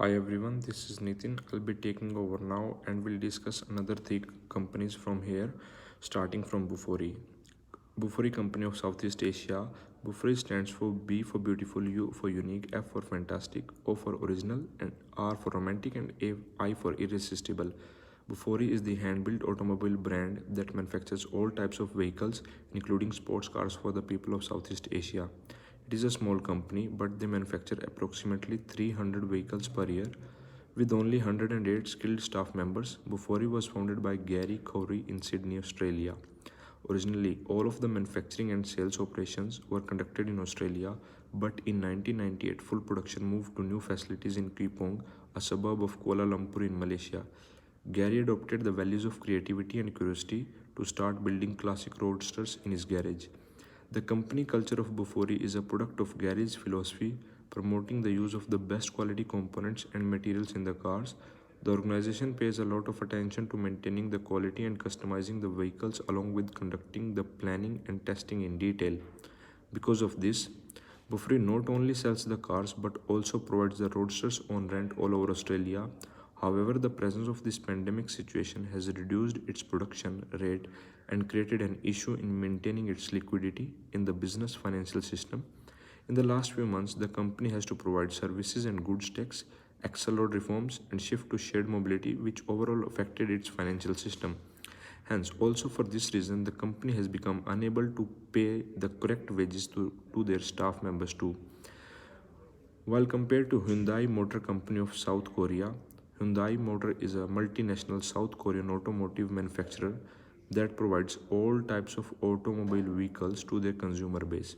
Hi everyone, this is Nitin. I'll be taking over now and we'll discuss another three companies from here, starting from Bufori. Bufori company of Southeast Asia. Bufori stands for B for beautiful, U for unique, F for fantastic, O for original, and R for romantic, and I for irresistible. Bufori is the hand-built automobile brand that manufactures all types of vehicles, including sports cars for the people of Southeast Asia. It is a small company, but they manufacture approximately 300 vehicles per year. With only 108 skilled staff members, Bufori was founded by Gary Khoury in Sydney, Australia. Originally, all of the manufacturing and sales operations were conducted in Australia, but in 1998, full production moved to new facilities in Kepong, a suburb of Kuala Lumpur in Malaysia. Gary adopted the values of creativity and curiosity to start building classic roadsters in his garage. The company culture of Bufori is a product of Gary's philosophy, promoting the use of the best quality components and materials in the cars. The organization pays a lot of attention to maintaining the quality and customizing the vehicles along with conducting the planning and testing in detail. Because of this, Bufri not only sells the cars but also provides the roadsters on rent all over Australia. However, the presence of this pandemic situation has reduced its production rate and created an issue in maintaining its liquidity in the business financial system. In the last few months, the company has to provide services and goods tax, accelerate reforms, and shift to shared mobility, which overall affected its financial system. Hence, also for this reason, the company has become unable to pay the correct wages to their staff members too. While compared to Hyundai Motor Company of South Korea, Hyundai Motor is a multinational South Korean automotive manufacturer that provides all types of automobile vehicles to their consumer base.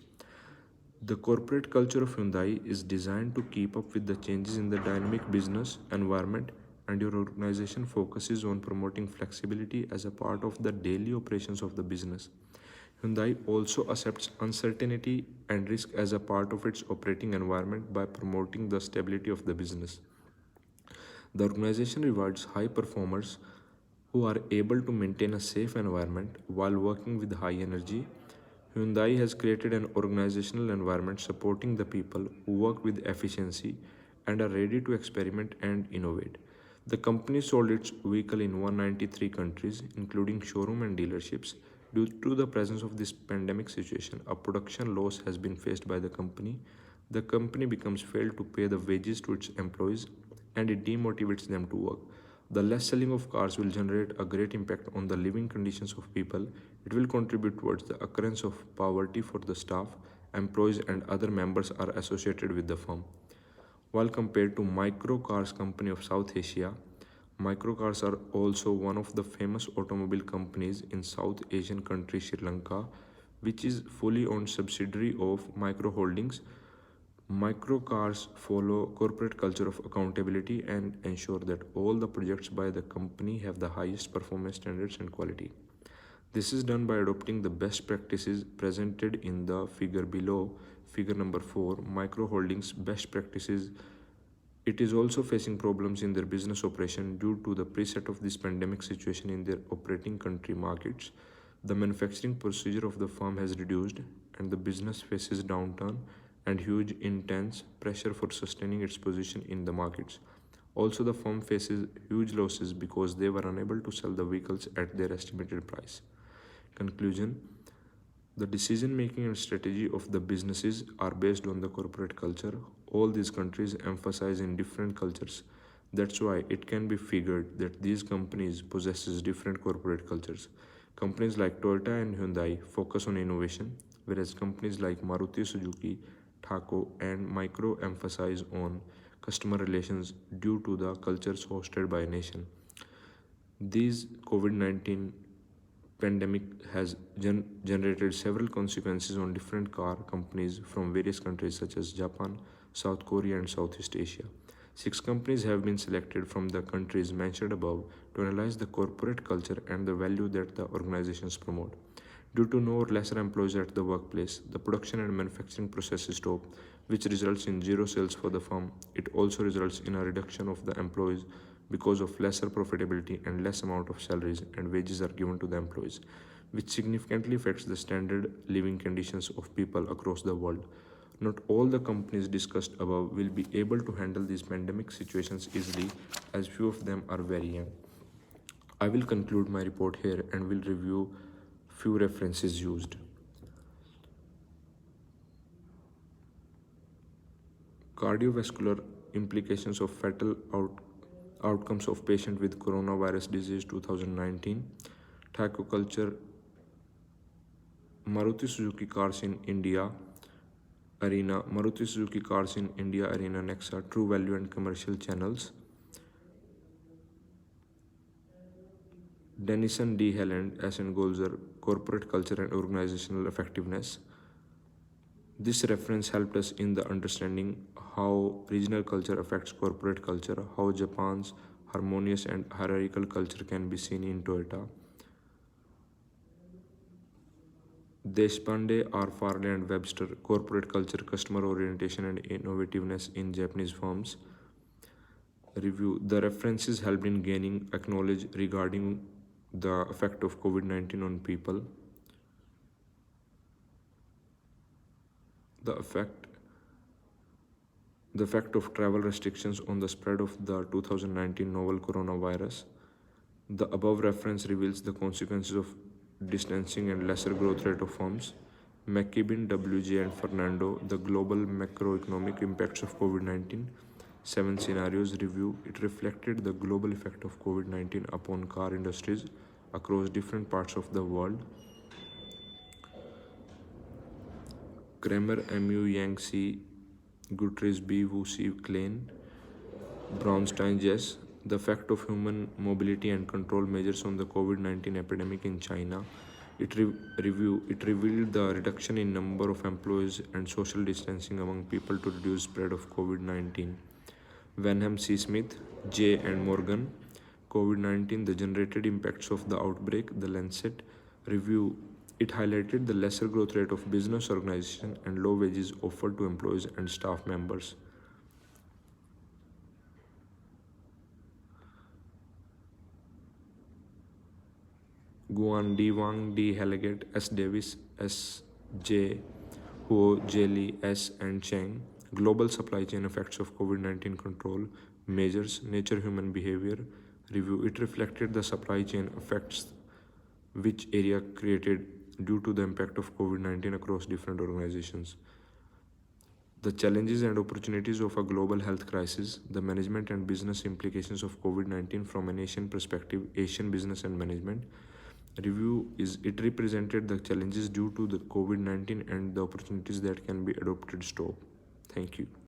The corporate culture of Hyundai is designed to keep up with the changes in the dynamic business environment, and your organization focuses on promoting flexibility as a part of the daily operations of the business. Hyundai also accepts uncertainty and risk as a part of its operating environment by promoting the stability of the business. The organization rewards high performers who are able to maintain a safe environment while working with high energy. Hyundai has created an organizational environment supporting the people who work with efficiency and are ready to experiment and innovate. The company sold its vehicle in 193 countries, including showroom and dealerships. Due to the presence of this pandemic situation, a production loss has been faced by the company. The company becomes failed to pay the wages to its employees and it demotivates them to work. The less selling of cars will generate a great impact on the living conditions of people. It will contribute towards the occurrence of poverty for the staff, employees, and other members are associated with the firm. While compared to Microcars Company of South Asia, Microcars are also one of the famous automobile companies in South Asian country Sri Lanka, which is fully owned subsidiary of Micro Holdings. Microcars follow corporate culture of accountability and ensure that all the projects by the company have the highest performance standards and quality. This is done by adopting the best practices presented in the figure below, figure number 4, Micro Holdings best practices. It is also facing problems in their business operation due to the preset of this pandemic situation in their operating country markets. The manufacturing procedure of the firm has reduced and the business faces downturn and huge intense pressure for sustaining its position in the markets. Also, the firm faces huge losses because they were unable to sell the vehicles at their estimated price. Conclusion: the decision making and strategy of the businesses are based on the corporate culture. All these countries emphasize in different cultures. That's why it can be figured that these companies possesses different corporate cultures. Companies like Toyota and Hyundai focus on innovation, whereas companies like Maruti Suzuki, Thaco, and Micro emphasize on customer relations due to the cultures hosted by a nation. These COVID-19 pandemic has generated several consequences on different car companies from various countries such as Japan, South Korea, and Southeast Asia. Six companies have been selected from the countries mentioned above to analyze the corporate culture and the value that the organizations promote. Due to no or lesser employees at the workplace, the production and manufacturing processes stop, which results in zero sales for the firm. It also results in a reduction of the employees because of lesser profitability and less amount of salaries and wages are given to the employees, which significantly affects the standard living conditions of people across the world. Not all the companies discussed above will be able to handle these pandemic situations easily, as few of them are very young. I will conclude my report here and will review few references used. Cardiovascular implications of fatal outcomes of patient with coronavirus disease 2019. Thaco culture. Maruti Suzuki cars in India arena. Maruti Suzuki cars in India arena Nexa. True value and commercial channels. Denison D. Helland, S. N. Golzer, corporate culture and organizational effectiveness. This reference helped us in the understanding how regional culture affects corporate culture, how Japan's harmonious and hierarchical culture can be seen in Toyota. Deshpande R. Farley and Webster, corporate culture, customer orientation and innovativeness in Japanese firms. Review. The references helped in gaining knowledge regarding the effect of COVID-19 on people. The effect of travel restrictions on the spread of the 2019 novel coronavirus. The above reference reveals the consequences of distancing and lesser growth rate of firms. McKibben, WJ, and Fernando, the global macroeconomic impacts of COVID-19. 7 scenarios review. It reflected the global effect of COVID-19 upon car industries across different parts of the world. Kramer, MU, Yang C, Guterres B, Wu C, Klein, Braunstein, Jess. The effect of human mobility and control measures on the COVID-19 epidemic in China. It revealed the reduction in number of employees and social distancing among people to reduce spread of COVID-19. Wenham C. Smith, J. and Morgan. COVID-19, the generated impacts of the outbreak. The Lancet review. It highlighted the lesser growth rate of business organization and low wages offered to employees and staff members. Guan D. Wang, D. Heleget, S. Davis, S. J. Huo, J. Lee, S. and Cheng. Global supply chain effects of COVID-19 control measures, nature human behavior review. It reflected the supply chain effects which area created due to the impact of COVID-19 across different organizations. The challenges and opportunities of a global health crisis, the management and business implications of COVID-19 from an Asian perspective, Asian business and management. Review is it represented the challenges due to the COVID-19 and the opportunities that can be adopted. Stop. Thank you.